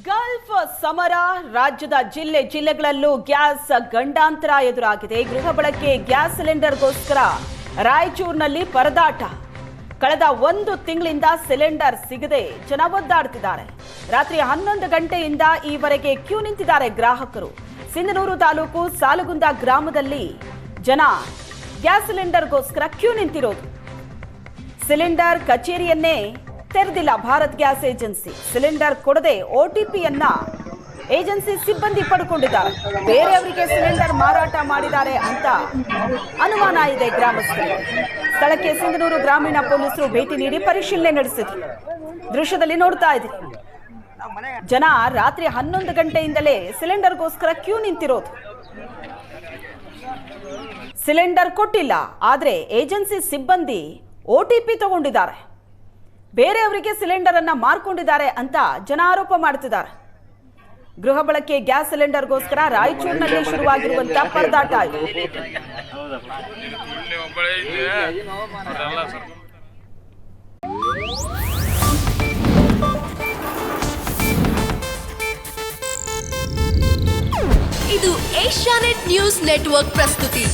Gulf ಸಮರ ರಾಜ್ಯದ ಜಿಲ್ಲೆಗಳಲ್ಲೂ ಗ್ಯಾಸ್ ಗಂಡಾಂತರ ಎದುರಾಗಿದೆ. ಗೃಹ ಬಳಕೆ ಗ್ಯಾಸ್ ಸಿಲಿಂಡರ್ಗೋಸ್ಕರ ರಾಯಚೂರಿನಲ್ಲಿ ಪರದಾಟ. ಕಳೆದ 1 ತಿಂಗಳಿಂದ ಸಿಲಿಂಡರ್ ಸಿಗದೆ ಜನ ಒದ್ದಾಡ್ತಿದ್ದಾರೆ. ರಾತ್ರಿ 11 ಗಂಟೆಯಿಂದ ಈವರೆಗೆ ಕ್ಯೂ ನಿಂತಿದ್ದಾರೆ ಗ್ರಾಹಕರು. ಸಿಂಧನೂರು ತಾಲೂಕು ಸಾಲಗುಂದ ಗ್ರಾಮದಲ್ಲಿ ಜನ ಗ್ಯಾಸ್ ಸಿಲಿಂಡರ್ಗೋಸ್ಕರ ಕ್ಯೂ ನಿಂತಿರೋದು. ಸಿಲಿಂಡರ್ ಕಚೇರಿಯನ್ನೇ ತೆರೆದಿಲ್ಲ ಭಾರತ್ ಗ್ಯಾಸ್ ಏಜೆನ್ಸಿ. ಸಿಲಿಂಡರ್ ಕೊಡದೆ OTPಯನ್ನ ಏಜೆನ್ಸಿ ಸಿಬ್ಬಂದಿ ಪಡ್ಕೊಂಡಿದ್ದಾರೆ. ಬೇರೆಯವರಿಗೆ ಸಿಲಿಂಡರ್ ಮಾರಾಟ ಮಾಡಿದ್ದಾರೆ ಅಂತ ಅನುಮಾನ ಇದೆ ಗ್ರಾಮಸ್ಥರಿಗೆ. ಸ್ಥಳಕ್ಕೆ ಸಿಂಧನೂರು ಗ್ರಾಮೀಣ ಪೊಲೀಸರು ಭೇಟಿ ನೀಡಿ ಪರಿಶೀಲನೆ ನಡೆಸಿದ್ರು. ದೃಶ್ಯದಲ್ಲಿ ನೋಡ್ತಾ ಇದ್ದೀರಿ, ಜನ ರಾತ್ರಿ 11 ಗಂಟೆಯಿಂದಲೇ ಸಿಲಿಂಡರ್ಗೋಸ್ಕರ ಕ್ಯೂ ನಿಂತಿರೋದು. ಸಿಲಿಂಡರ್ ಕೊಟ್ಟಿಲ್ಲ, ಆದ್ರೆ ಏಜೆನ್ಸಿ ಸಿಬ್ಬಂದಿ OTP ತಗೊಂಡಿದ್ದಾರೆ. ಬೇರೆಯವರಿಗೆ ಸಿಲಿಂಡರ್ ಅನ್ನ ಮಾರ್ಕೊಂಡಿದ್ದಾರೆ ಅಂತ ಜನ ಆರೋಪ ಮಾಡ್ತಿದ್ದಾರೆ. ಗೃಹ ಬಳಕೆ ಗ್ಯಾಸ್ ಸಿಲಿಂಡರ್ಗೋಸ್ಕರ ರಾಯಚೂರಿನಲ್ಲಿ ಶುರುವಾಗಿರುವಂತಹ ಪರದಾಟ ಇದು ಏಷ್ಯಾನೆಟ್ ನ್ಯೂಸ್ ನೆಟ್ವರ್ಕ್ ಪ್ರಸ್ತುತಿ.